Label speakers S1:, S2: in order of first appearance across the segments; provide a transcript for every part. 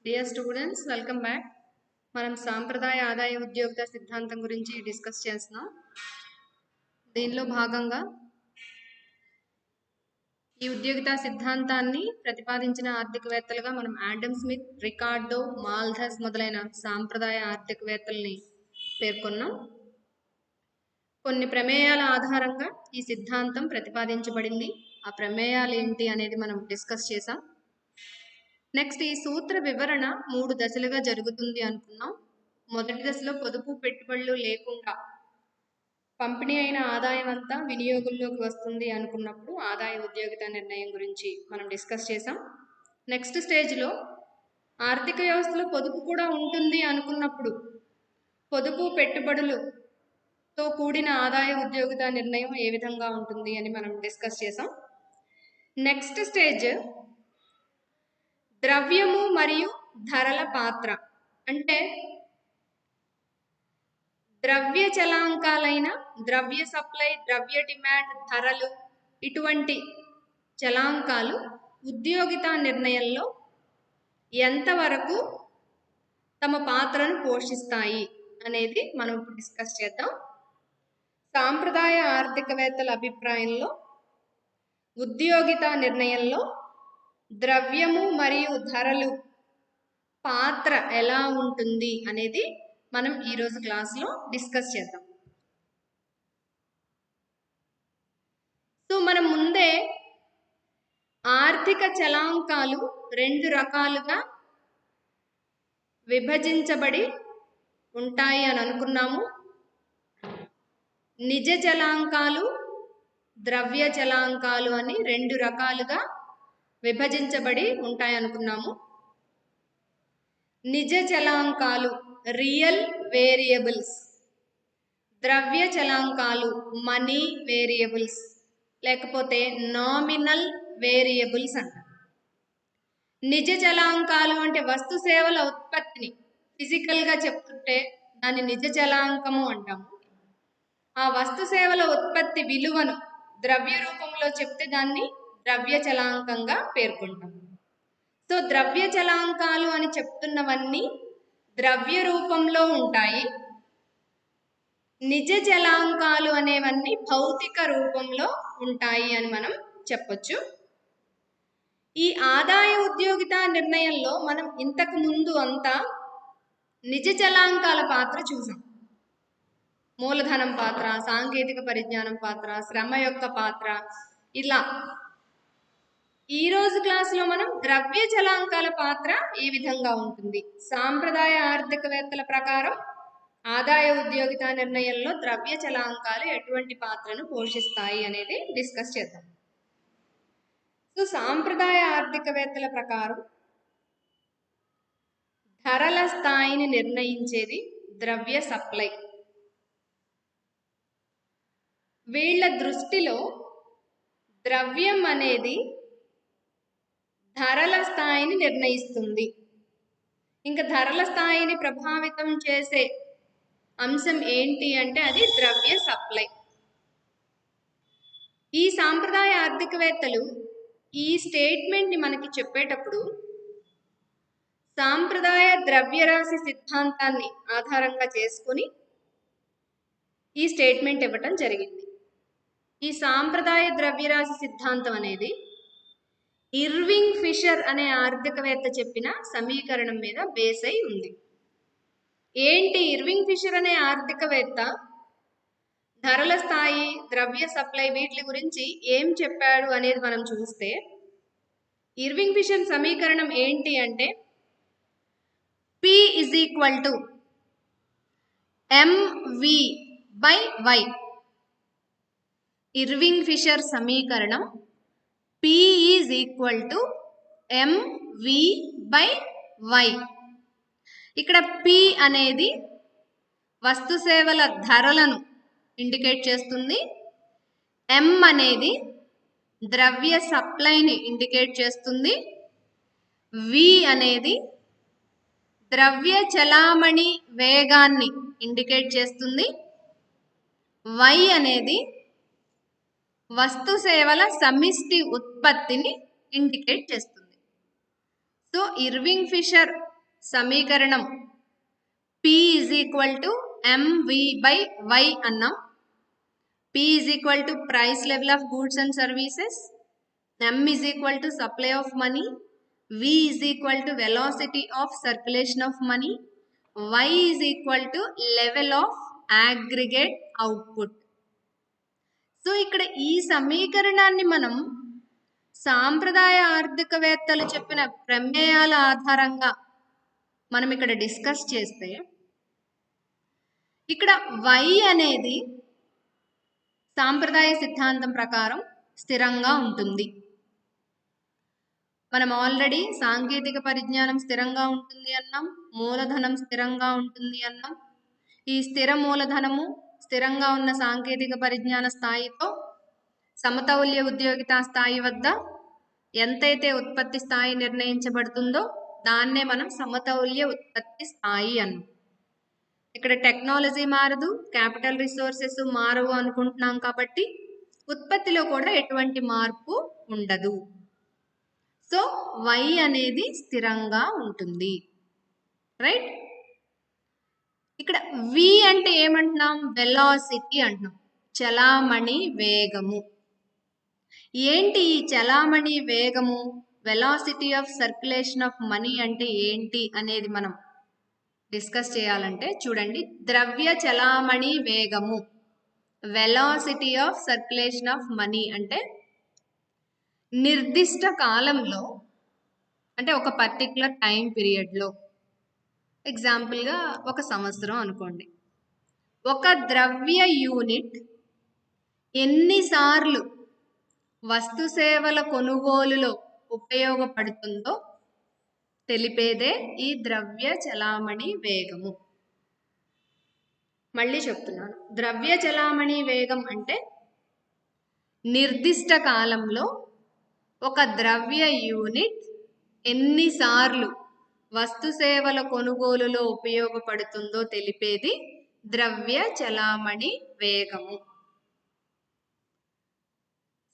S1: Dear students, welcome back. మనం సాంప్రదాయ ఆదాయ ఉద్యోగిత సిద్ధాంతం గురించి డిస్కస్ చేస్తున్నాం. దీనిలో భాగంగా ఈ ఉద్యోగిత సిద్ధాంతాన్ని ప్రతిపాదించిన ఆర్థికవేత్తలుగా మనం ఆడమ్ స్మిత్, రికార్డో, మాల్థస్ మొదలైన సాంప్రదాయ ఆర్థికవేత్తల్ని పేర్కొన్నాం. కొన్ని ప్రమేయాల ఆధారంగా ఈ సిద్ధాంతం ప్రతిపాదించబడింది. ఆ ప్రమేయాలు ఏంటి అనేది మనం డిస్కస్ చేసాం. నెక్స్ట్, ఈ సూత్ర వివరణ 3 దశలుగా జరుగుతుంది అనుకున్నాం. మొదటి దశలో పొదుపు పెట్టుబడులు లేకుండా పంపిణీ అయిన ఆదాయం అంతా వినియోగంలోకి వస్తుంది అనుకున్నప్పుడు ఆదాయ ఉద్యోగిత నిర్ణయం గురించి మనం డిస్కస్ చేసాం. నెక్స్ట్ స్టేజ్లో ఆర్థిక వ్యవస్థలో పొదుపు కూడా ఉంటుంది అనుకున్నప్పుడు పొదుపు పెట్టుబడులతో కూడిన ఆదాయ ఉద్యోగిత నిర్ణయం ఏ విధంగా ఉంటుంది అని మనం డిస్కస్ చేసాం. నెక్స్ట్ స్టేజ్ ద్రవ్యము మరియు ధరల పాత్ర, అంటే ద్రవ్య చలాంకాలైన ద్రవ్య సప్లై, ద్రవ్య డిమాండ్, ధరలు, ఇటువంటి చలాంకాలు ఉద్యోగిత నిర్ణయంలో ఎంతవరకు తమ పాత్రను పోషిస్తాయి అనేది మనం ఇప్పుడు డిస్కస్ చేద్దాం. సాంప్రదాయ ఆర్థికవేత్తల అభిప్రాయంలో ఉద్యోగిత నిర్ణయంలో ద్రవ్యము మరియు ధరలు పాత్ర ఎలా ఉంటుంది అనేది మనం ఈరోజు క్లాస్లో డిస్కస్ చేద్దాం. సో మనం ముందే ఆర్థిక చలాంకాలు 2 రకాలుగా విభజించబడి ఉంటాయి అని అనుకున్నాము. నిజ చలాంకాలు, ద్రవ్య చలాంకాలు అని 2 రకాలుగా విభజించబడి ఉంటాయి అనుకున్నాము. నిజ చలాంకాలు రియల్ వేరియబుల్స్, ద్రవ్య చలాంకాలు మనీ వేరియబుల్స్ లేకపోతే నామినల్ వేరియబుల్స్ అంటారు. నిజ చలాంకాలు అంటే వస్తు సేవల ఉత్పత్తిని ఫిజికల్గా చెప్తుంటే దాన్ని నిజ చలాంకము అంటాము. ఆ వస్తు సేవల ఉత్పత్తి విలువను ద్రవ్య రూపంలో చెప్తే దాన్ని ద్రవ్య చలాంకంగా పేర్కొంటాం. సో ద్రవ్య చలాంకాలు అని చెప్తున్నవన్నీ ద్రవ్య రూపంలో ఉంటాయి. నిజ చలాంకాలు అనేవన్నీ భౌతిక రూపంలో ఉంటాయి అని మనం చెప్పొచ్చు. ఈ ఆదాయ ఉద్యోగిత నిర్ణయంలో మనం ఇంతకు ముందు అంతా నిజ చలాంకాల పాత్ర చూసాం. మూలధనం పాత్ర, సాంకేతిక పరిజ్ఞానం పాత్ర, శ్రమ యొక్క పాత్ర, ఇలా. ఈరోజు క్లాసులో మనం ద్రవ్య చలాంకాల పాత్ర ఏ విధంగా ఉంటుంది, సాంప్రదాయ ఆర్థికవేత్తల ప్రకారం ఆదాయ ఉద్యోగిత నిర్ణయంలో ద్రవ్య చలాంకాలు ఎటువంటి పాత్రను పోషిస్తాయి అనేది డిస్కస్ చేద్దాం. సో సాంప్రదాయ ఆర్థికవేత్తల ప్రకారం ధరల స్థాయిని నిర్ణయించేది ద్రవ్య సప్లై. వీళ్ళ దృష్టిలో ద్రవ్యం అనేది ధరల స్థాయిని నిర్ణయిస్తుంది. ఇంకా ధరల స్థాయిని ప్రభావితం చేసే అంశం ఏంటి అంటే అది ద్రవ్య సప్లై. ఈ సాంప్రదాయ ఆర్థికవేత్తలు ఈ స్టేట్మెంట్ని మనకి చెప్పేటప్పుడు సాంప్రదాయ ద్రవ్యరాశి సిద్ధాంతాన్ని ఆధారంగా చేసుకొని ఈ స్టేట్మెంట్ ఇవ్వటం జరిగింది. ఈ సాంప్రదాయ ద్రవ్యరాశి సిద్ధాంతం అనేది ఇర్వింగ్ ఫిషర్ అనే ఆర్థికవేత్త చెప్పిన సమీకరణం మీద బేస్ అయి ఉంది. ఏంటి ఇర్వింగ్ ఫిషర్ అనే ఆర్థికవేత్త ధరల స్థాయి, ద్రవ్య సప్లై వీటి గురించి ఏం చెప్పాడు అనేది మనం చూస్తే ఇర్వింగ్ ఫిషర్ సమీకరణం ఏంటి అంటే P = MV by Y. Irving Fisher సమీకరణం P = MV by Y. ఇక్కడ P అనేది వస్తు సేవల ధరలను ఇండికేట్ చేస్తుంది, M అనేది ద్రవ్య సప్లైని ఇండికేట్ చేస్తుంది, V అనేది ద్రవ్య చలామణి వేగాన్ని ఇండికేట్ చేస్తుంది, Y అనేది వస్తు సేవల సమిష్టి ఉత్పత్తిని ఇండికేట్ చేస్తుంది. సో ఇర్వింగ్ ఫిషర్ సమీకరణం P is equal to MV by Y అన్నాం. P is equal to price level of goods and services. M is equal to supply of money. V is equal to velocity of circulation of money. Y is equal to level of aggregate output. So ఇక్కడ ఈ సమీకరణాన్ని మనం సాంప్రదాయ ఆర్థికవేత్తలు చెప్పిన ప్రమేయాల ఆధారంగా మనం ఇక్కడ డిస్కస్ చేస్తే ఇక్కడ Y అనేది సాంప్రదాయ సిద్ధాంతం ప్రకారం స్థిరంగా ఉంటుంది. మనం ఆల్రెడీ సాంకేతిక పరిజ్ఞానం స్థిరంగా ఉంటుంది అన్నాం, మూలధనం స్థిరంగా ఉంటుంది అన్నాం. ఈ స్థిర మూలధనము స్థిరంగా ఉన్న సాంకేతిక పరిజ్ఞాన స్థాయితో సమతౌల్య ఉద్యోగితా స్థాయి వద్ద ఎంతైతే ఉత్పత్తి స్థాయి నిర్ణయించబడుతుందో దాన్నే మనం సమతౌల్య ఉత్పత్తి స్థాయి అన్నాం. ఇక్కడ టెక్నాలజీ మారదు, క్యాపిటల్ రిసోర్సెస్ మారవు అనుకుంటున్నాం కాబట్టి ఉత్పత్తిలో కూడా ఎటువంటి మార్పు ఉండదు. సో Y అనేది స్థిరంగా ఉంటుంది, రైట్? ఇక్కడ V అంటే ఏమంటున్నాం? వెలాసిటీ అంటున్నాం, చలామణి వేగము. ఏంటి ఈ చలామణి వేగము? Velocity of circulation of money అంటే ఏంటి అనేది మనం డిస్కస్ చేయాలంటే చూడండి, ద్రవ్య చలామణి వేగము, velocity of circulation of money అంటే నిర్దిష్ట కాలంలో, అంటే ఒక పర్టికులర్ టైం పీరియడ్లో, ఎగ్జాంపుల్గా ఒక సంవత్సరం అనుకోండి, ఒక ద్రవ్య యూనిట్ ఎన్నిసార్లు వస్తు సేవల కొనుగోలులో ఉపయోగపడుతుందో తెలిపేదే ఈ ద్రవ్య చలామణి వేగము. మళ్ళీ చెప్తున్నాను, ద్రవ్య చలామణి వేగం అంటే నిర్దిష్ట కాలంలో ఒక ద్రవ్య యూనిట్ ఎన్నిసార్లు వస్తు సేవల కొనుగోలులో ఉపయోగపడుతుందో తెలిపేది ద్రవ్య చలామణి వేగము.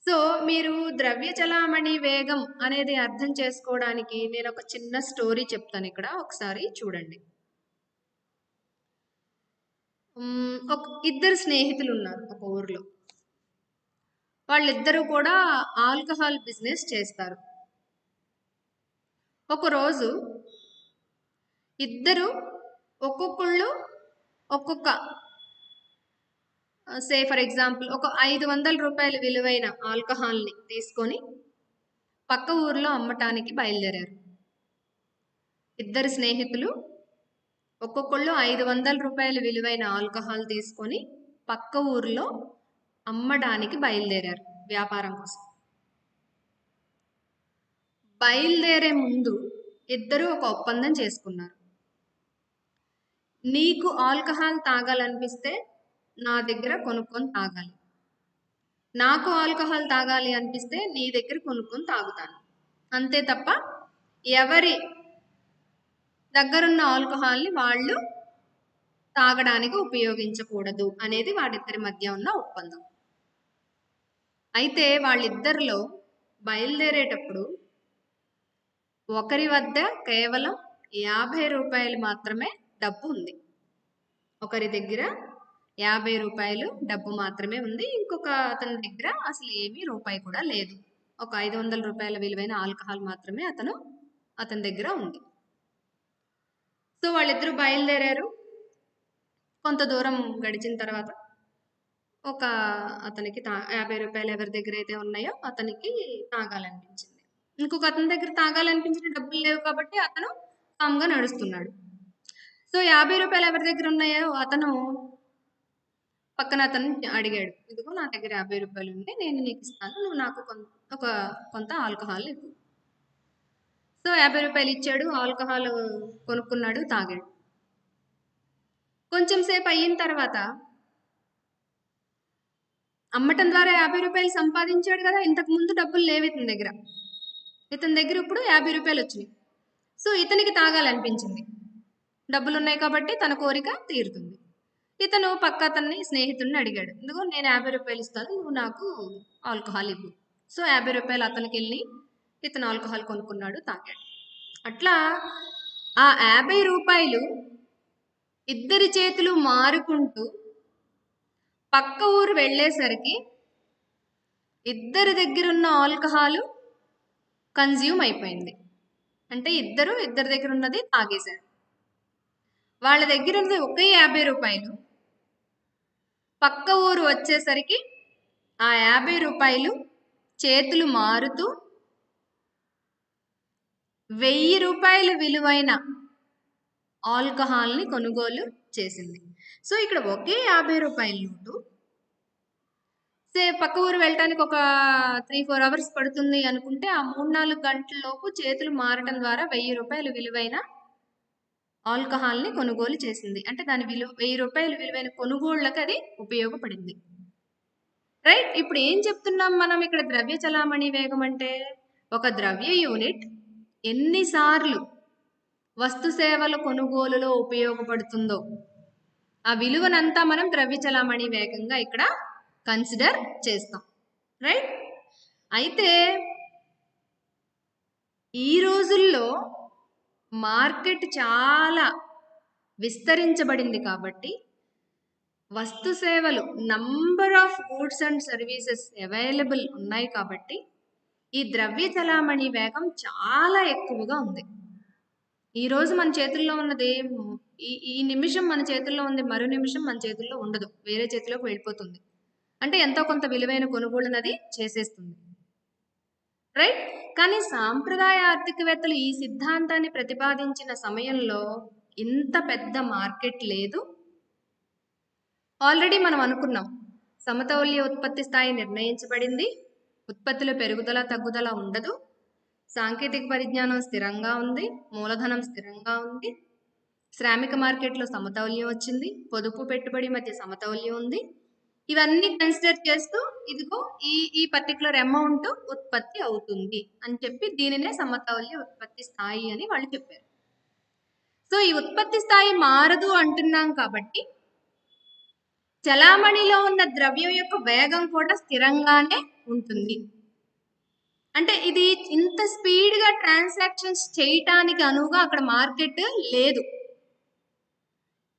S1: సో మీరు ద్రవ్య చలామణి వేగం అనేది అర్థం చేసుకోవడానికి నేను ఒక చిన్న స్టోరీ చెప్తాను. ఇక్కడ ఒకసారి చూడండి. ఇద్దరు స్నేహితులు ఉన్నారు ఒక ఊర్లో. వాళ్ళిద్దరూ కూడా ఆల్కహాల్ బిజినెస్ చేస్తారు. ఒకరోజు ఇద్దరు ఒక్కొక్కళ్ళు ఒక్కొక్క, సే ఫర్ ఎగ్జాంపుల్ ఒక 500 రూపాయల విలువైన ఆల్కహాల్ని తీసుకొని పక్క ఊర్లో అమ్మటానికి బయలుదేరారు. ఇద్దరు స్నేహితులు ఒక్కొక్కళ్ళు 500 రూపాయల విలువైన ఆల్కహాల్ తీసుకొని పక్క ఊర్లో అమ్మడానికి బయలుదేరారు వ్యాపారం కోసం. బయలుదేరే ముందు ఇద్దరు ఒక ఒప్పందం చేసుకున్నారు. నీకు ఆల్కహాల్ తాగాలనిపిస్తే నా దగ్గర కొనుక్కొని తాగాలి, నాకు ఆల్కహాల్ తాగాలి అనిపిస్తే నీ దగ్గర కొనుక్కొని తాగుతాను, అంతే తప్ప ఎవరి దగ్గరున్న ఆల్కహాల్ని వాళ్ళు తాగడానికి ఉపయోగించకూడదు అనేది వాడిద్దరి మధ్య ఉన్న ఒప్పందం. అయితే వాళ్ళిద్దరిలో బయలుదేరేటప్పుడు ఒకరి వద్ద కేవలం 50 రూపాయలు మాత్రమే డబ్బు ఉంది. ఒకరి దగ్గర 50 రూపాయలు డబ్బు మాత్రమే ఉంది, ఇంకొక అతని దగ్గర అసలు ఏమీ రూపాయి కూడా లేదు. ఒక 500 రూపాయల విలువైన ఆల్కహాల్ మాత్రమే అతని దగ్గర ఉంది. సో వాళ్ళిద్దరూ బయలుదేరారు. కొంత దూరం గడిచిన తర్వాత ఒక అతనికి 50 రూపాయలు ఎవరి దగ్గర అయితే ఉన్నాయో అతనికి తాగాలనిపించింది. ఇంకొక అతని దగ్గర తాగాలనిపించిన డబ్బులు లేవు కాబట్టి అతను కామ్గా నడుస్తున్నాడు. సో 50 రూపాయలు ఎవరి దగ్గర ఉన్నాయో అతను పక్కన అతను అడిగాడు, ఇదిగో నా దగ్గర 50 రూపాయలు ఉంది, నేను నీకు ఇస్తాను, నువ్వు నాకు కొంత ఆల్కహాల్ ఇవ్వు. సో 50 రూపాయలు ఇచ్చాడు, ఆల్కహాల్ కొనుక్కున్నాడు, తాగాడు. కొంచెం సేపు అయిన తర్వాత అమ్మటం ద్వారా 50 రూపాయలు సంపాదించాడు కదా, ఇంతకు ముందు డబ్బులు లేవు ఇతని దగ్గర. ఇతని దగ్గర ఇప్పుడు 50 రూపాయలు వచ్చినాయి. సో ఇతనికి తాగాలనిపించింది, డబ్బులు ఉన్నాయి కాబట్టి తన కోరిక తీరుతుంది. ఇతను పక్క అతన్ని స్నేహితుడిని అడిగాడు, ఇదిగో నేను 50 రూపాయలు ఇస్తాను, నువ్వు నాకు ఆల్కహాల్ ఇవ్వు. సో 50 రూపాయలు అతనికి వెళ్ళి ఇతను ఆల్కహాల్ కొనుక్కున్నాడు, తాగాడు. అట్లా ఆ 50 రూపాయలు ఇద్దరి చేతులు మారుకుంటూ పక్క ఊరు వెళ్ళేసరికి ఇద్దరి దగ్గర ఉన్న ఆల్కహాల్ కన్జ్యూమ్ అయిపోయింది. అంటే ఇద్దరి దగ్గర ఉన్నది తాగేశారు. వాళ్ళ దగ్గర ఉన్నది ఒకే 50 రూపాయలు. పక్క ఊరు వచ్చేసరికి ఆ 50 రూపాయలు చేతులు మారుతూ 1000 రూపాయల విలువైన ఆల్కహాల్ని కొనుగోలు చేసింది. సో ఇక్కడ ఒకే 50 రూపాయల నోటు పక్క ఊరు వెళ్ళటానికి ఒక 3-4 అవర్స్ పడుతుంది అనుకుంటే ఆ 3-4 గంటల లోపు చేతులు మారటం ద్వారా 1000 రూపాయల విలువైన ఆల్కహాల్ని కొనుగోలు చేసింది. అంటే దాని 1000 రూపాయల విలువైన కొనుగోళ్లకు అది ఉపయోగపడింది. రైట్. ఇప్పుడు ఏం చెప్తున్నాం మనం ఇక్కడ ద్రవ్య చలామణి వేగం అంటే ఒక ద్రవ్య యూనిట్ ఎన్నిసార్లు వస్తు సేవల కొనుగోలులో ఉపయోగపడుతుందో ఆ విలువనంతా మనం ద్రవ్య చలామణి వేగంగా ఇక్కడ కన్సిడర్ చేస్తాం. రైట్. అయితే ఈ రోజుల్లో మార్కెట్ చాలా విస్తరించబడింది కాబట్టి వస్తు సేవలు number of goods and services available ఉన్నాయి కాబట్టి ఈ ద్రవ్య చలామణి వేగం చాలా ఎక్కువగా ఉంది. ఈరోజు మన చేతుల్లో ఉన్నది ఈ నిమిషం మన చేతుల్లో ఉంది, మరో నిమిషం మన చేతుల్లో ఉండదు, వేరే చేతిలోకి వెళ్ళిపోతుంది. అంటే ఎంతో కొంత విలువైన కొనుగోలు అది చేసేస్తుంది. రైట్. కానీ సాంప్రదాయ ఆర్థికవేత్తలు ఈ సిద్ధాంతాన్ని ప్రతిపాదించిన సమయంలో ఇంత పెద్ద మార్కెట్ లేదు. ఆల్రెడీ మనం అనుకున్నాం సమతౌల్య ఉత్పత్తి స్థాయి నిర్ణయించబడింది, ఉత్పత్తిలో పెరుగుదల తగ్గుదల ఉండదు, సాంకేతిక పరిజ్ఞానం స్థిరంగా ఉంది, మూలధనం స్థిరంగా ఉంది, శ్రామిక మార్కెట్లో సమతౌల్యం వచ్చింది, పొదుపు పెట్టుబడి మధ్య సమతౌల్యం ఉంది. ఇవన్నీ కన్సిడర్ చేస్తూ ఇదిగో ఈ పర్టికులర్ అమౌంట్ ఉత్పత్తి అవుతుంది అని చెప్పి దీనినే సమతౌల్య ఉత్పత్తి స్థాయి అని వాళ్ళు చెప్పారు. సో ఈ ఉత్పత్తి స్థాయి మారదు అంటున్నాం కాబట్టి చలామణిలో ఉన్న ద్రవ్యం యొక్క వేగం కూడా స్థిరంగానే ఉంటుంది. అంటే ఇది ఇంత స్పీడ్గా ట్రాన్సాక్షన్స్ చేయటానికి అనువుగా అక్కడ మార్కెట్ లేదు.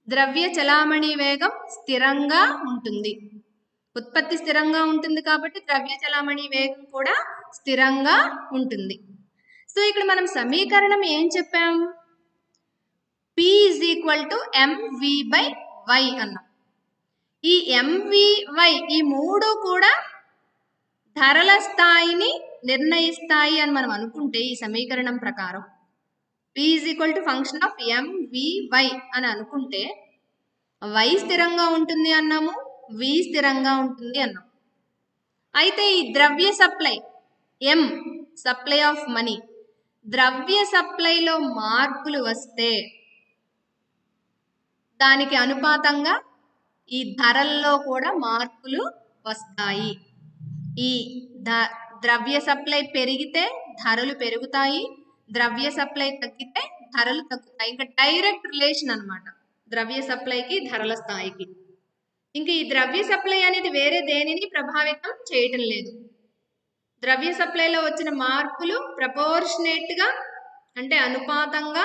S1: ద్రవ్య చలామణి వేగం స్థిరంగా ఉంటుంది. ఉత్పత్తి స్థిరంగా ఉంటుంది కాబట్టి ద్రవ్య చలామణి వేగం కూడా స్థిరంగా ఉంటుంది. సో ఇక్కడ మనం సమీకరణం ఏం చెప్పాం? P = mv/y అన్నాం. ఈ mvy ఈ మూడు కూడా ధరల స్థాయిని నిర్ణయిస్తాయి అని మనం అనుకుంటే ఈ సమీకరణం ప్రకారం P = ఫంక్షన్ ఆఫ్ mvy అని అనుకుంటే y స్థిరంగా ఉంటుంది అన్నాము, v స్థిరంగా ఉంటుంది అన్నాం. అయితే ఈ ద్రవ్య supply m supply of money, ద్రవ్య సప్లైలో మార్పులు వస్తే దానికి అనుపాతంగా ఈ ధరల్లో కూడా మార్పులు వస్తాయి. ఈ ద్రవ్య సప్లై పెరిగితే ధరలు పెరుగుతాయి, ద్రవ్య సప్లై తగ్గితే ధరలు తగ్గుతాయి. ఇంకా డైరెక్ట్ రిలేషన్ అన్నమాట ద్రవ్య సప్లైకి ధరల స్థాయికి. ఇంకా ఈ ద్రవ్య సప్లై అనేది వేరే దేనిని ప్రభావితం చేయటం లేదు. ద్రవ్య సప్లైలో వచ్చిన మార్పులు ప్రపోర్షనేట్గా అంటే అనుపాతంగా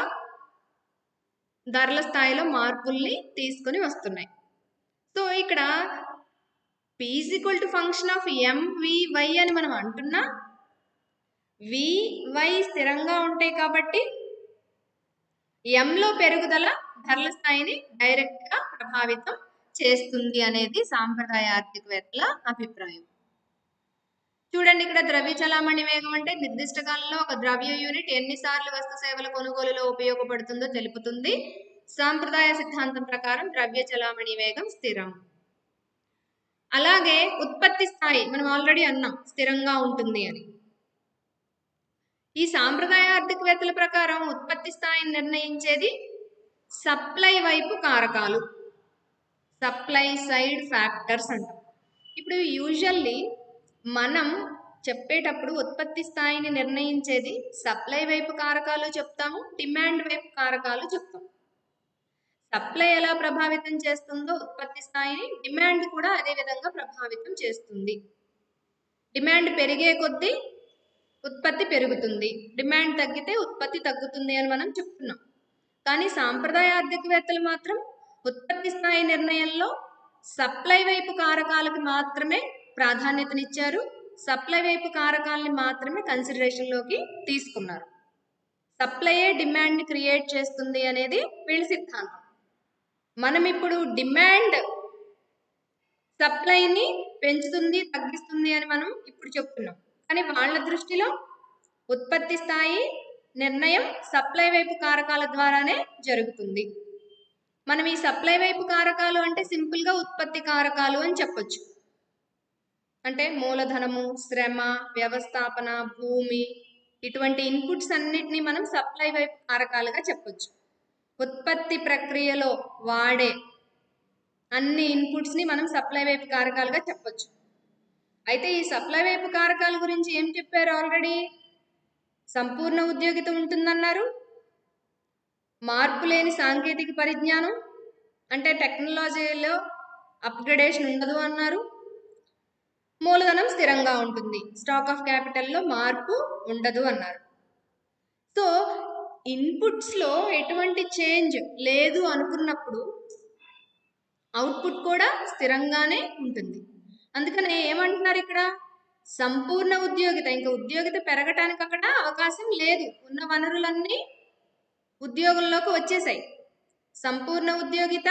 S1: ధరల స్థాయిలో మార్పుల్ని తీసుకొని వస్తున్నాయి. సో ఇక్కడ P = ఫంక్షన్ ఆఫ్ mvy అని మనం అంటున్నా, vy స్థిరంగా ఉంటాయి కాబట్టి mలో పెరుగుదల ధరల స్థాయిని డైరెక్ట్గా ప్రభావితం చేస్తుంది అనేది సాంప్రదాయ ఆర్థికవేత్తల అభిప్రాయం. చూడండి, ఇక్కడ ద్రవ్య చలామణి వేగం అంటే నిర్దిష్ట కాలంలో ఒక ద్రవ్య యూనిట్ ఎన్నిసార్లు వస్తు సేవల కొనుగోలులో ఉపయోగపడుతుందో తెలుపుతుంది. సాంప్రదాయ సిద్ధాంతం ప్రకారం ద్రవ్య చలామణి వేగం స్థిరం. అలాగే ఉత్పత్తి స్థాయి మనం ఆల్రెడీ అన్నాం స్థిరంగా ఉంటుంది అని. ఈ సాంప్రదాయ ఆర్థికవేత్తల ప్రకారం ఉత్పత్తి స్థాయిని నిర్ణయించేది సప్లై వైపు కారకాలు, సప్లై సైడ్ ఫ్యాక్టర్స్ అంటాం. ఇప్పుడు యూజువల్లీ మనం చెప్పేటప్పుడు ఉత్పత్తి స్థాయిని నిర్ణయించేది సప్లై వైపు కారకాలు చెప్తాము, డిమాండ్ వైపు కారకాలు చెప్తాం. సప్లై ఎలా ప్రభావితం చేస్తుందో ఉత్పత్తి స్థాయిని డిమాండ్ కూడా అదే విధంగా ప్రభావితం చేస్తుంది. డిమాండ్ పెరిగే కొద్దీ ఉత్పత్తి పెరుగుతుంది, డిమాండ్ తగ్గితే ఉత్పత్తి తగ్గుతుంది అని మనం చెప్తున్నాం. కానీ సాంప్రదాయ ఆర్థికవేత్తలు మాత్రం ఉత్పత్తి స్థాయి నిర్ణయంలో సప్లై వైపు కారకాలకు మాత్రమే ప్రాధాన్యతనిచ్చారు. సప్లై వైపు కారకాలని మాత్రమే కన్సిడరేషన్లోకి తీసుకున్నారు. సప్లైయే డిమాండ్ని క్రియేట్ చేస్తుంది అనేది వీళ్ళ సిద్ధాంతం. మనం ఇప్పుడు డిమాండ్ సప్లైని పెంచుతుంది, తగ్గిస్తుంది అని మనం ఇప్పుడు చెప్తున్నాం. కానీ వాళ్ళ దృష్టిలో ఉత్పత్తి స్థాయి నిర్ణయం సప్లై వైపు కారకాల ద్వారానే జరుగుతుంది. మనం ఈ సప్లై వైపు కారకాలు అంటే సింపుల్గా ఉత్పత్తి కారకాలు అని చెప్పొచ్చు. అంటే మూలధనము, శ్రమ, వ్యవస్థాపన, భూమి, ఇటువంటి ఇన్పుట్స్ అన్నిటినీ మనం సప్లై వైపు కారకాలుగా చెప్పొచ్చు. ఉత్పత్తి ప్రక్రియలో వాడే అన్ని ఇన్పుట్స్ని మనం సప్లై వైపు కారకాలుగా చెప్పొచ్చు. అయితే ఈ సప్లై వైపు కారకాల గురించి ఏం చెప్పారు ఆల్రెడీ? సంపూర్ణ ఉద్యోగిత ఉంటుందన్నారు, మార్పు లేని సాంకేతిక పరిజ్ఞానం అంటే టెక్నాలజీలో అప్గ్రేడేషన్ ఉండదు అన్నారు, మూలధనం స్థిరంగా ఉంటుంది, స్టాక్ ఆఫ్ క్యాపిటల్లో మార్పు ఉండదు అన్నారు. సో ఇన్పుట్స్లో ఎటువంటి చేంజ్ లేదు అనుకున్నప్పుడు అవుట్పుట్ కూడా స్థిరంగానే ఉంటుంది. అందుకనే ఏమంటున్నారు ఇక్కడ? సంపూర్ణ ఉద్యోగిత, ఇంకా ఉద్యోగిత పెరగటానికి అక్కడ అవకాశం లేదు, ఉన్న వనరులన్నీ ఉద్యోగంలోకి వచ్చేసాయి. సంపూర్ణ ఉద్యోగిత,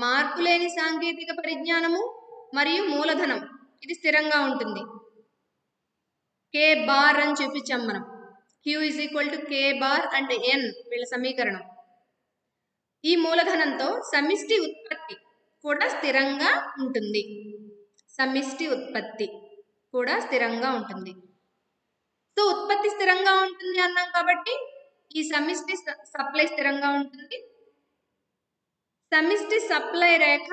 S1: మార్పు లేని సాంకేతిక పరిజ్ఞానము మరియు మూలధనం ఇది స్థిరంగా ఉంటుంది. K బార్ అని చూపించాం మనం. Q is equal to K bar and N వీళ్ళ సమీకరణం. ఈ మూలధనంతో సమిష్టి ఉత్పత్తి కూడా స్థిరంగా ఉంటుంది. సమిష్టి ఉత్పత్తి కూడా స్థిరంగా ఉంటుంది. సో ఉత్పత్తి స్థిరంగా ఉంటుంది అన్నాం కాబట్టి ఈ సమిష్టి సప్లై స్థిరంగా ఉంటుంది. సమిష్టి సప్లై రేఖ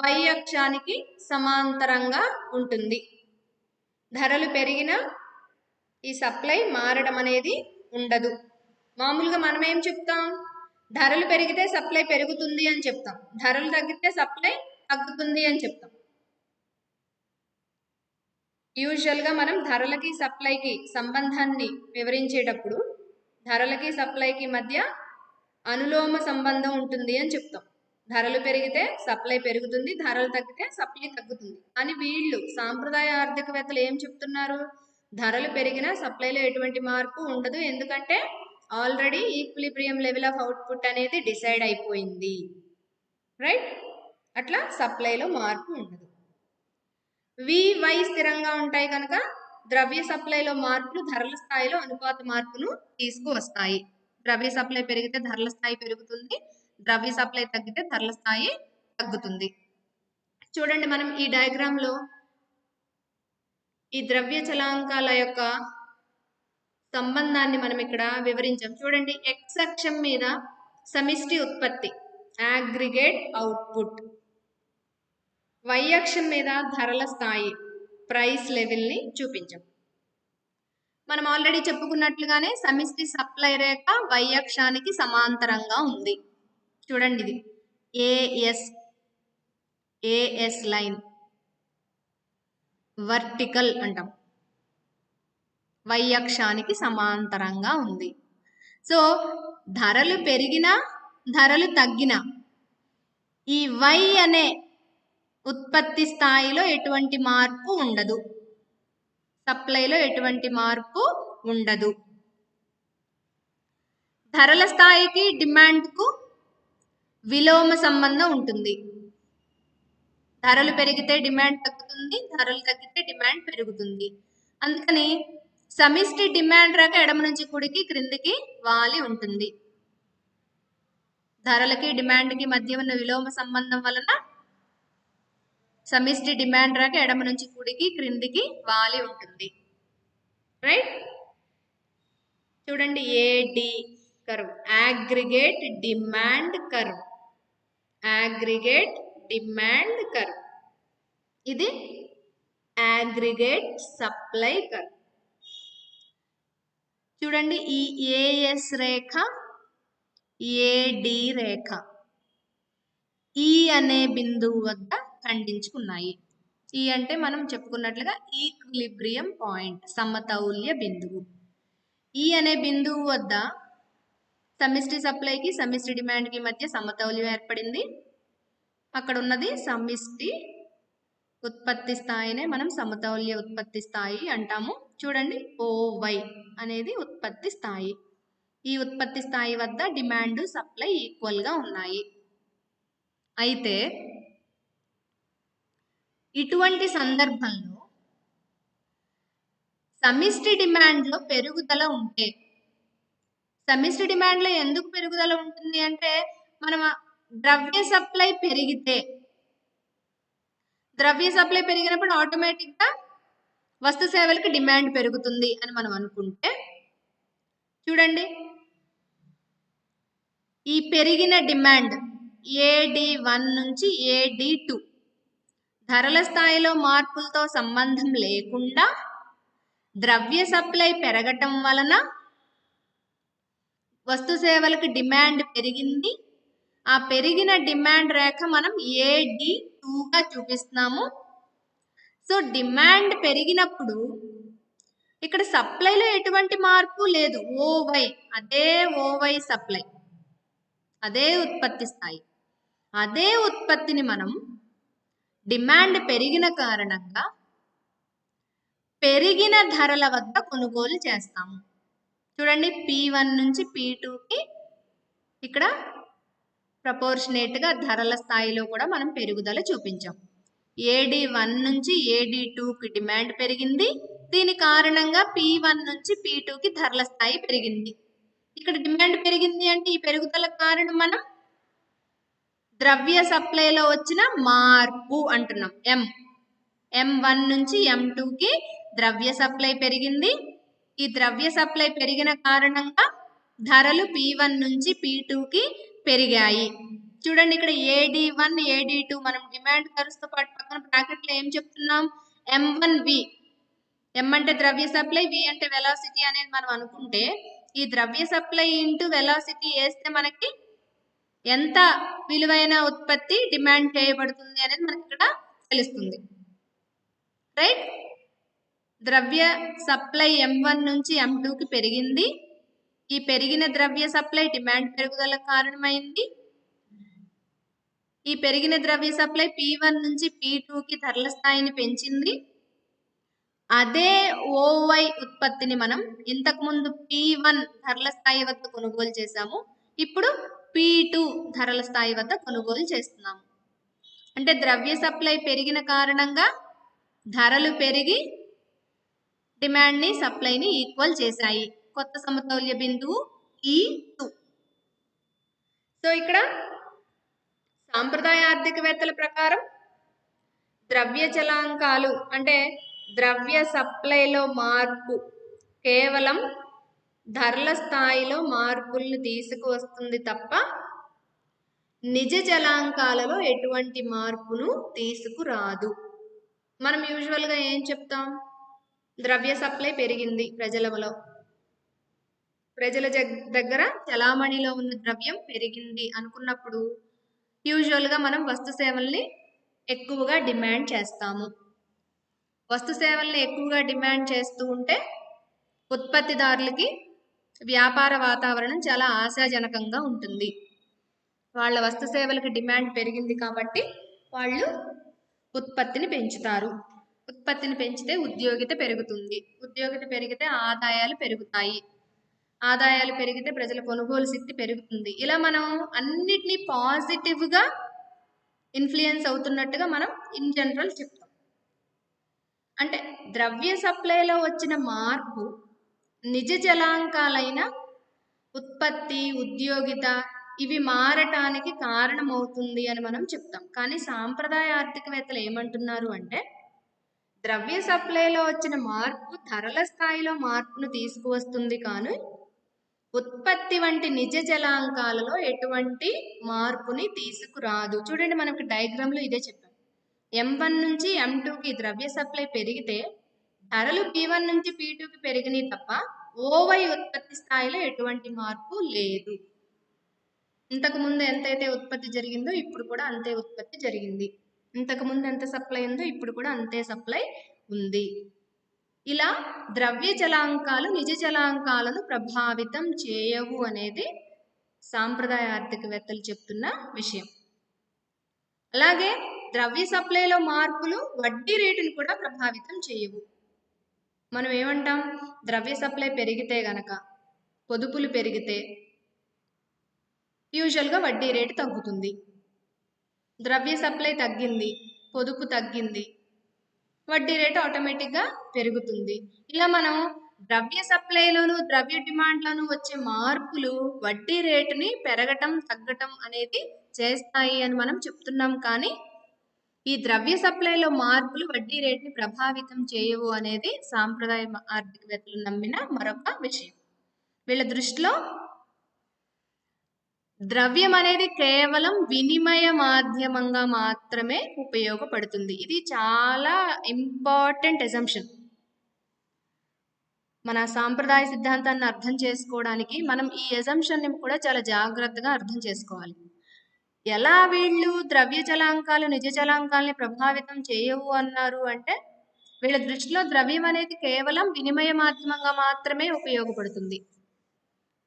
S1: y అక్షానికి సమాంతరంగా ఉంటుంది. ధరలు పెరిగినా ఈ సప్లై మారడం అనేది ఉండదు. మామూలుగా మనం ఏం చెప్తాం? ధరలు పెరిగితే సప్లై పెరుగుతుంది అని చెప్తాం, ధరలు తగ్గితే సప్లై తగ్గుతుంది అని చెప్తాం. యూజువల్గా మనం ధరలకి సప్లైకి సంబంధాన్ని వివరించేటప్పుడు ధరలకి సప్లైకి మధ్య అనులోమ సంబంధం ఉంటుంది అని చెప్తాం. ధరలు పెరిగితే సప్లై పెరుగుతుంది, ధరలు తగ్గితే సప్లై తగ్గుతుంది అని. వీళ్ళు సాంప్రదాయ ఆర్థికవేత్తలు ఏం చెప్తున్నారు? ధరలు పెరిగినా సప్లైలో ఎటువంటి మార్పు ఉండదు, ఎందుకంటే already equilibrium level of output అనేది డిసైడ్ అయిపోయింది, రైట్? అట్లా సప్లైలో మార్పు ఉండదు. VY స్థిరంగా ఉంటాయి కనుక ద్రవ్య సప్లైలో మార్పులు ధరల స్థాయిలో అనుపాత మార్పును తీసుకువస్తాయి. ద్రవ్య సప్లై పెరిగితే ధరల స్థాయి పెరుగుతుంది, ద్రవ్య సప్లై తగ్గితే ధరల స్థాయి తగ్గుతుంది. చూడండి, మనం ఈ డయాగ్రామ్లో ఈ ద్రవ్య చలాంకాల యొక్క సంబంధాన్ని మనం ఇక్కడ వివరించాం. చూడండి, X అక్షం మీద సమిష్టి ఉత్పత్తి అగ్రిగేట్ అవుట్పుట్, Y అక్షం మీద ధరల స్థాయి ప్రైస్ లెవెల్ని చూపించాం. మనం ఆల్రెడీ చెప్పుకున్నట్లుగానే సమిష్టి సప్లై రేఖ Y అక్షానికి సమాంతరంగా ఉంది. చూడండి, ఇది ఏఎస్ లైన్ వర్టికల్ అంటాం, Y అక్షానికి సమాంతరంగా ఉంది. సో ధరలు పెరిగినా ధరలు తగ్గినా ఈ Y అనే ఉత్పత్తి స్థాయిలో ఎటువంటి మార్పు ఉండదు, సప్లైలో ఎటువంటి మార్పు ఉండదు. ధరల స్థాయికి డిమాండ్కు విలోమ సంబంధం ఉంటుంది. ధరలు పెరిగితే డిమాండ్ తగ్గుతుంది, ధరలు తగ్గితే డిమాండ్ పెరుగుతుంది. అందుకని సమిష్టి డిమాండ్ రేఖ ఎడమ నుంచి కుడికి క్రిందికి వాలి ఉంటుంది. ధరలకి డిమాండ్కి మధ్య ఉన్న విలోమ సంబంధం వలన సమిష్టి డిమాండ్ రేఖ ఎడమ నుంచి కుడికి క్రిందికి వాలి ఉంటుంది, రైట్? చూడండి, AD curve aggregate demand curve, aggregate demand curve. ఇది అగ్రిగేట్ సప్లై కర్వ్. చూడండి, ఈ ఏఎస్ రేఖ ఏడి రేఖ ఈ అనే బిందువు వద్ద ఖండించుకున్నాయి. ఈ అంటే మనం చెప్పుకున్నట్లుగా ఈక్విలిబ్రియం పాయింట్, సమతౌల్య బిందువు. ఈ అనే బిందువు వద్ద సమిష్టి సప్లైకి సమిష్టి డిమాండ్కి మధ్య సమతౌల్యం ఏర్పడింది. అక్కడ ఉన్నది సమిష్టి ఉత్పత్తి స్థాయినే మనం సమతౌల్య ఉత్పత్తి స్థాయి అంటాము. చూడండి, OY అనేది ఉత్పత్తి స్థాయి. ఈ ఉత్పత్తి స్థాయి వద్ద డిమాండ్ సప్లై ఈక్వల్గా ఉన్నాయి. అయితే ఇటువంటి సందర్భంలో సమిష్టి డిమాండ్లో పెరుగుదల ఉంటే, సమిష్టి డిమాండ్లో ఎందుకు పెరుగుదల ఉంటుంది అంటే, మనం ద్రవ్య సప్లై పెరిగితే, ద్రవ్య సప్లై పెరిగినప్పుడు ఆటోమేటిక్గా వస్తు సేవలకు డిమాండ్ పెరుగుతుంది అని మనం అనుకుంటే, చూడండి, ఈ పెరిగిన డిమాండ్ AD1 నుంచి AD2 ధరల స్థాయిలో మార్పులతో సంబంధం లేకుండా ద్రవ్య సప్లై పెరగటం వలన వస్తు సేవలకు డిమాండ్ పెరిగింది. ఆ పెరిగిన డిమాండ్ రేఖ మనం AD2గా చూపిస్తున్నాము. సో డిమాండ్ పెరిగినప్పుడు ఇక్కడ సప్లైలో ఎటువంటి మార్పు లేదు. OY అదే OY సప్లై, అదే ఉత్పత్తి స్థాయి. అదే ఉత్పత్తిని మనం డిమాండ్ పెరిగిన కారణంగా పెరిగిన ధరల వద్ద కొనుగోలు చేస్తాము. చూడండి, P1 నుంచి P2కి ఇక్కడ ప్రపోర్షనేట్గా ధరల స్థాయిలో కూడా మనం పెరుగుదల చూపించాం. AD1 నుంచి AD2కి డిమాండ్ పెరిగింది. దీని కారణంగా P1 నుంచి P2కి ధరల స్థాయి పెరిగింది. ఇక్కడ డిమాండ్ పెరిగింది అంటే ఈ పెరుగుదల కారణం మనం ద్రవ్య సప్లైలో వచ్చిన మార్పు అంటున్నాం. M1 నుంచి M2కి ద్రవ్య సప్లై పెరిగింది. ఈ ద్రవ్య సప్లై పెరిగిన కారణంగా ధరలు P1 నుంచి P2కి పెరిగాయి. చూడండి, ఇక్కడ AD1 AD2 మనం డిమాండ్ ఖర్చుతో పాటు పక్కన బ్రాకెట్లో ఏం చెప్తున్నాం? M1V, M అంటే ద్రవ్య సప్లై, V అంటే వెలాసిటీ అనేది మనం అనుకుంటే, ఈ ద్రవ్య సప్లై ఇంటూ వెలాసిటీ వేస్తే మనకి ఎంత విలువైన ఉత్పత్తి డిమాండ్ చేయబడుతుంది అనేది మనకి ఇక్కడ తెలుస్తుంది. రైట్, ద్రవ్య సప్లై M1 నుంచి M2కి పెరిగింది. ఈ పెరిగిన ద్రవ్య సప్లై డిమాండ్ పెరుగుదల కారణమైంది. ఈ పెరిగిన ద్రవ్య సప్లై P1 నుంచి P2కి ధరల స్థాయిని పెంచింది. అదే OY ఉత్పత్తిని మనం ఇంతకుముందు P1 ధరల స్థాయి వద్ద కొనుగోలు చేశాము. ఇప్పుడు P2 ధరల స్థాయి వద్ద కొనుగోలు చేస్తున్నాము. అంటే ద్రవ్య సప్లై పెరిగిన కారణంగా ధరలు పెరిగి డిమాండ్ని సప్లైని ఈక్వల్ చేశాయి. కొత్త సమతౌల్య బిందువు E2. సో ఇక్కడ సాంప్రదాయ ఆర్థికవేత్తల ప్రకారం ద్రవ్య చలాంకాలు అంటే ద్రవ్య సప్లైలో మార్పు కేవలం ధరల స్థాయిలో మార్పుల్ని తీసుకువస్తుంది తప్ప నిజ చలాంకాలలో ఎటువంటి మార్పును తీసుకురాదు. మనం యూజువల్గా ఏం చెప్తాం? ద్రవ్య సప్లై పెరిగింది, ప్రజల దగ్గర చలామణిలో ఉన్న ద్రవ్యం పెరిగింది అనుకున్నప్పుడు యూజువల్గా మనం వస్తు సేవల్ని ఎక్కువగా డిమాండ్ చేస్తాము. వస్తు సేవల్ని ఎక్కువగా డిమాండ్ చేస్తూ ఉంటే ఉత్పత్తిదారులకి వ్యాపార వాతావరణం చాలా ఆశాజనకంగా ఉంటుంది. వాళ్ళ వస్తు సేవలకు డిమాండ్ పెరిగింది కాబట్టి వాళ్ళు ఉత్పత్తిని పెంచుతారు. ఉత్పత్తిని పెంచితే ఉద్యోగిత పెరుగుతుంది. ఉద్యోగిత పెరిగితే ఆదాయాలు పెరుగుతాయి. ఆదాయాలు పెరిగితే ప్రజల కొనుగోలు శక్తి పెరుగుతుంది. ఇలా మనం అన్నిటినీ పాజిటివ్గా ఇన్ఫ్లుయెన్స్ అవుతున్నట్టుగా మనం ఇన్ జనరల్ చెప్తాం. అంటే ద్రవ్య సప్లైలో వచ్చిన మార్పు నిజ చలాంకాలైన ఉత్పత్తి, ఉద్యోగిత ఇవి మారటానికి కారణమవుతుంది అని మనం చెప్తాం. కానీ సాంప్రదాయ ఆర్థికవేత్తలు ఏమంటున్నారు అంటే ద్రవ్య సప్లైలో వచ్చిన మార్పు ధరల స్థాయిలో మార్పును తీసుకువస్తుంది కానీ ఉత్పత్తి వంటి నిజ చలాంకాలలో ఎటువంటి మార్పుని తీసుకురాదు. చూడండి, మనకి డయాగ్రామ్లో ఇదే చెప్పాం. M1 నుంచి M2కి ద్రవ్య సప్లై పెరిగితే ధరలు P1 నుంచి P2కి పెరిగినాయి తప్ప OY ఉత్పత్తి స్థాయిలో ఎటువంటి మార్పు లేదు. ఇంతకుముందు ఎంతైతే ఉత్పత్తి జరిగిందో ఇప్పుడు కూడా అంతే ఉత్పత్తి జరిగింది. ఇంతకుముందు ఎంత సప్లై ఉందో ఇప్పుడు కూడా అంతే సప్లై ఉంది. ఇలా ద్రవ్య చలాంకాలు నిజ చలాంకాలను ప్రభావితం చేయవు అనేది సాంప్రదాయ ఆర్థికవేత్తలు చెప్తున్న విషయం. అలాగే ద్రవ్య సప్లైలో మార్పులు వడ్డీ రేటును కూడా ప్రభావితం చేయవు. మనం ఏమంటాం, ద్రవ్య సప్లై పెరిగితే గనక, పొదుపులు పెరిగితే యూజువల్గా వడ్డీ రేటు తగ్గుతుంది. ద్రవ్య సప్లై తగ్గింది, పొదుపు తగ్గింది, వడ్డీ రేటు ఆటోమేటిక్గా పెరుగుతుంది. ఇలా మనం ద్రవ్య సప్లైలోను ద్రవ్య డిమాండ్లోను వచ్చే మార్పులు వడ్డీ రేటుని పెరగటం తగ్గటం అనేది చేస్తాయి అని మనం చెప్తున్నాం. కానీ ఈ ద్రవ్య సప్లైలో మార్పులు వడ్డీ రేటుని ప్రభావితం చేయవు అనేది సాంప్రదాయ ఆర్థికవేత్తలు నమ్మిన మరొక విషయం. వీళ్ళ దృష్టిలో ద్రవ్యం అనేది కేవలం వినిమయ మాధ్యమంగా మాత్రమే ఉపయోగపడుతుంది. ఇది చాలా ఇంపార్టెంట్ అజంప్షన్. మన సాంప్రదాయ సిద్ధాంతాన్ని అర్థం చేసుకోవడానికి మనం ఈ అజంప్షన్ని కూడా చాలా జాగ్రత్తగా అర్థం చేసుకోవాలి. ఎలా వీళ్ళు ద్రవ్య చలాంకాలు నిజ చలాంకాలని ప్రభావితం చేయవు అన్నారు అంటే, వీళ్ళ దృష్టిలో ద్రవ్యం అనేది కేవలం వినిమయ మాధ్యమంగా మాత్రమే ఉపయోగపడుతుంది.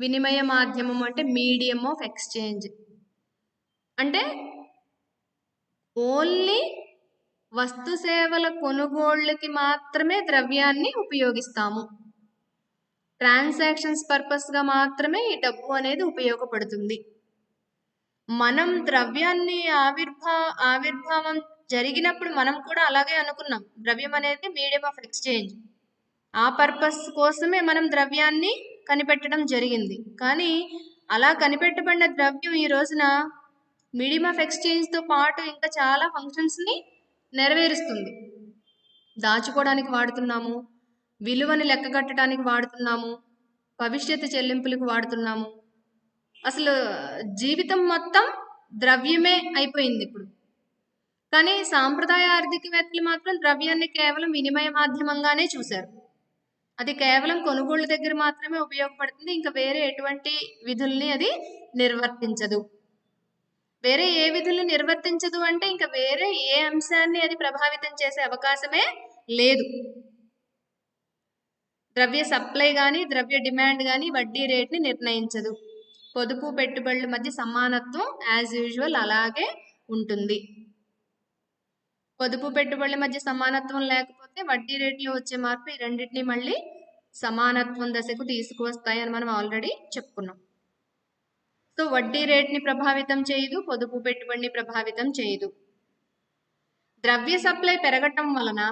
S1: వినిమయ మాధ్యమం అంటే మీడియం ఆఫ్ ఎక్స్చేంజ్. అంటే ఓన్లీ వస్తు సేవల కొనుగోళ్ళకి మాత్రమే ద్రవ్యాన్ని ఉపయోగిస్తాము. ట్రాన్సాక్షన్స్ పర్పస్గా మాత్రమే ఈ డబ్బు అనేది ఉపయోగపడుతుంది. మనం ద్రవ్యాన్ని ఆవిర్భావం జరిగినప్పుడు మనం కూడా అలాగే అనుకున్నాం. ద్రవ్యం అనేది మీడియం ఆఫ్ ఎక్స్చేంజ్. ఆ పర్పస్ కోసమే మనం ద్రవ్యాన్ని కనిపెట్టడం జరిగింది. కానీ అలా కనిపెట్టబడిన ద్రవ్యం ఈ రోజున మీడియం ఆఫ్ ఎక్స్చేంజ్తో పాటు ఇంకా చాలా ఫంక్షన్స్ని నెరవేరుస్తుంది. దాచుకోవడానికి వాడుతున్నాము, విలువని లెక్క కట్టడానికి వాడుతున్నాము, భవిష్యత్తు చెల్లింపులకు వాడుతున్నాము. అసలు జీవితం మొత్తం ద్రవ్యమే అయిపోయింది ఇప్పుడు. కానీ సాంప్రదాయ ఆర్థికవేత్తలు మాత్రం ద్రవ్యాన్ని కేవలం వినిమయ మాధ్యమంగానే చూశారు. అది కేవలం కొనుగోళ్ల దగ్గర మాత్రమే ఉపయోగపడుతుంది. ఇంకా వేరే ఎటువంటి విధుల్ని అది నిర్వర్తించదు. వేరే ఏ విధుల్ని నిర్వర్తించదు అంటే ఇంకా వేరే ఏ అంశాన్ని అది ప్రభావితం చేసే అవకాశమే లేదు. ద్రవ్య సప్లై కానీ ద్రవ్య డిమాండ్ కానీ వడ్డీ రేట్ని నిర్ణయించదు. పొదుపు పెట్టుబడుల మధ్య సమానత్వం యాజ్ యూజువల్ అలాగే ఉంటుంది. పొదుపు పెట్టుబడుల మధ్య సమానత్వం లేకపోతే వడ్డీ రేట్లో వచ్చే మార్పు ఈ రెండింటిని మళ్ళీ సమానత్వం దశకు తీసుకువస్తాయని మనం ఆల్రెడీ చెప్పుకున్నాం. సో వడ్డీ రేట్ని ప్రభావితం చేయదు, పొదుపు పెట్టుబడిని ప్రభావితం చేయదు. ద్రవ్య సప్లై పెరగటం వలన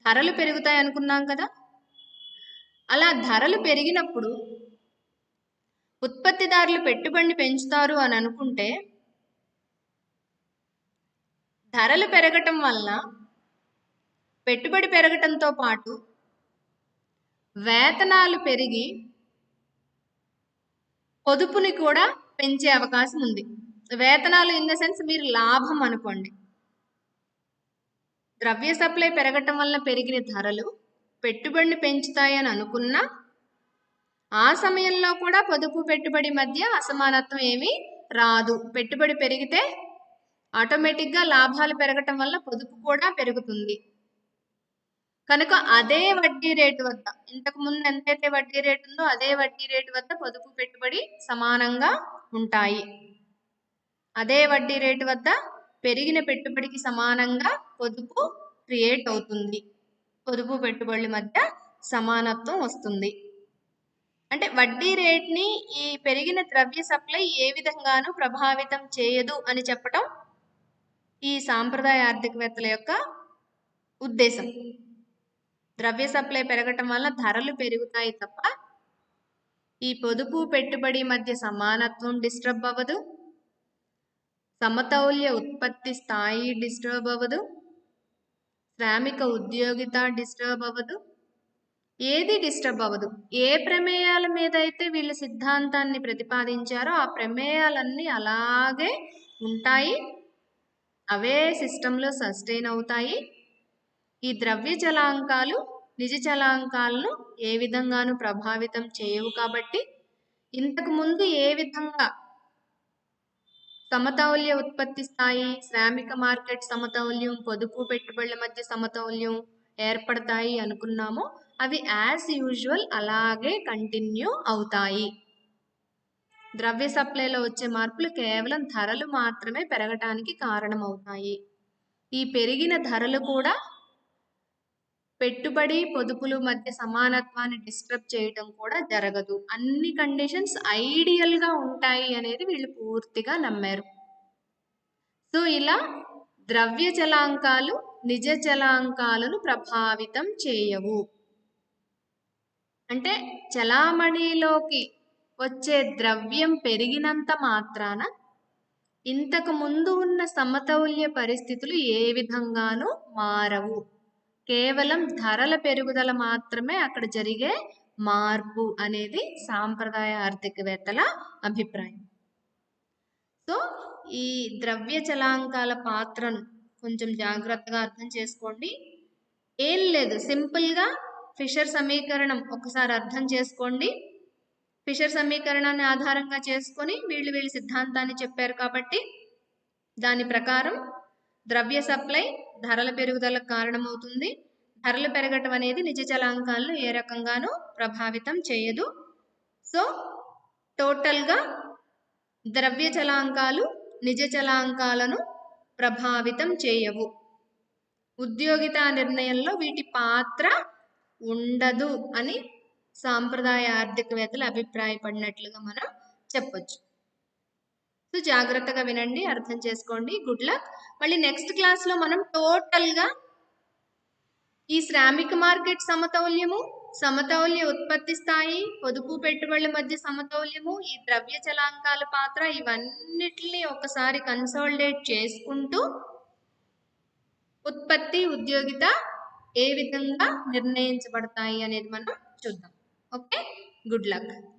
S1: ధరలు పెరుగుతాయి అనుకున్నాం కదా. అలా ధరలు పెరిగినప్పుడు ఉత్పత్తిదారులు పెట్టుబడిని పెంచుతారు అని అనుకుంటే, ధరలు పెరగటం వలన పెట్టుబడి పెరగటంతో పాటు వేతనాలు పెరిగి పొదుపుని కూడా పెంచే అవకాశం ఉంది. వేతనాలు ఇన్ ద సెన్స్ మీరు లాభం అనుకోండి. ద్రవ్య సప్లై పెరగటం వల్ల పెరిగిన ధరలు పెట్టుబడిని పెంచుతాయని అనుకున్నా, ఆ సమయంలో కూడా పొదుపు పెట్టుబడి మధ్య అసమానత్వం ఏమీ రాదు. పెట్టుబడి పెరిగితే ఆటోమేటిక్గా లాభాలు పెరగటం వల్ల పొదుపు కూడా పెరుగుతుంది. కనుక అదే వడ్డీ రేటు వద్ద, ఇంతకు ముందు ఎంతైతే వడ్డీ రేటు ఉందో అదే వడ్డీ రేటు వద్ద పొదుపు పెట్టుబడి సమానంగా ఉంటాయి. అదే వడ్డీ రేటు వద్ద పెరిగిన పెట్టుబడికి సమానంగా పొదుపు క్రియేట్ అవుతుంది. పొదుపు పెట్టుబడుల మధ్య సమానత్వం వస్తుంది. అంటే వడ్డీ రేట్ని ఈ పెరిగిన ద్రవ్య సప్లై ఏ విధంగానూ ప్రభావితం చేయదు అని చెప్పటం ఈ సాంప్రదాయ ఆర్థికవేత్తల యొక్క ఉద్దేశం. ద్రవ్య సప్లై పెరగటం వల్ల ధరలు పెరుగుతాయి తప్ప ఈ పొదుపు పెట్టుబడి మధ్య సమానత్వం డిస్టర్బ్ అవ్వదు, సమతౌల్య ఉత్పత్తి స్థాయి డిస్టర్బ్ అవ్వదు, శ్రామిక ఉద్యోగిత డిస్టర్బ్ అవ్వదు, ఏది డిస్టర్బ్ అవ్వదు. ఏ ప్రమేయాల మీద అయితే వీళ్ళ సిద్ధాంతాన్ని ప్రతిపాదించారో ఆ ప్రమేయాలన్నీ అలాగే ఉంటాయి, అవే సిస్టంలో సస్టైన్ అవుతాయి. ఈ ద్రవ్య చలాంకాలు నిజ చలాంకాలను ఏ విధంగానూ ప్రభావితం చేయవు. కాబట్టి ఇంతకు ముందు ఏ విధంగా సమతౌల్య ఉత్పత్తి స్థాయి, శ్రామిక మార్కెట్ సమతౌల్యం, పొదుపు పెట్టుబడుల మధ్య సమతౌల్యం ఏర్పడతాయి అనుకున్నామో అవి యాజ్ యూజువల్ అలాగే కంటిన్యూ అవుతాయి. ద్రవ్య సప్లైలో వచ్చే మార్పులు కేవలం ధరలు మాత్రమే పెరగటానికి కారణమవుతాయి. ఈ పెరిగిన ధరలు కూడా పెట్టుబడి పొదుపులు మధ్య సమానత్వాన్ని డిస్టర్బ్ చేయటం కూడా జరగదు. అన్ని కండిషన్స్ ఐడియల్గా ఉంటాయి అనేది వీళ్ళు పూర్తిగా నమ్మారు. సో ఇలా ద్రవ్య చలాంకాలు నిజ చలాంకాలను ప్రభావితం చేయవు. అంటే చలామణిలోకి వచ్చే ద్రవ్యం పెరిగినంత మాత్రాన ఇంతకు ముందు ఉన్న సమతౌల్య పరిస్థితులు ఏ విధంగానూ మారవు. కేవలం ధరల పెరుగుదల మాత్రమే అక్కడ జరిగే మార్పు అనేది సాంప్రదాయ ఆర్థికవేత్తల అభిప్రాయం. సో ఈ ద్రవ్య చలాంకాల పాత్రను కొంచెం జాగ్రత్తగా అర్థం చేసుకోండి. ఏం లేదు, సింపుల్గా ఫిషర్ సమీకరణం ఒకసారి అర్థం చేసుకోండి. ఫిషర్ సమీకరణాన్ని ఆధారంగా చేసుకొని వీళ్ళు సిద్ధాంతాన్ని చెప్పారు కాబట్టి దాని ప్రకారం ద్రవ్య సప్లై ధరల పెరుగుదలకు కారణమవుతుంది. ధరలు పెరగటం అనేది నిజ చలాంకాలను ఏ రకంగానూ ప్రభావితం చేయదు. సో టోటల్గా ద్రవ్య చలాంకాలు నిజ చలాంకాలను ప్రభావితం చేయవు. ఉద్యోగిత నిర్ణయంలో వీటి పాత్ర ఉండదు అని సాంప్రదాయ ఆర్థికవేత్తలు అభిప్రాయపడినట్లుగా మనం చెప్పొచ్చు. సో జాగ్రత్తగా వినండి, అర్థం చేసుకోండి. Good luck. మళ్ళీ నెక్స్ట్ క్లాస్లో మనం టోటల్గా ఈ శ్రామిక మార్కెట్ సమతౌల్యము, సమతౌల్య ఉత్పత్తి స్థాయి, పొదుపు పెట్టుబడుల మధ్య సమతౌల్యము, ఈ ద్రవ్య చలాంకాల పాత్ర, ఇవన్నిటిని ఒకసారి కన్సాలిడేట్ చేసుకుంటూ ఉత్పత్తి ఉద్యోగిత ఏ విధంగా నిర్ణయించబడతాయి అనేది మనం చూద్దాం. Okay, good luck.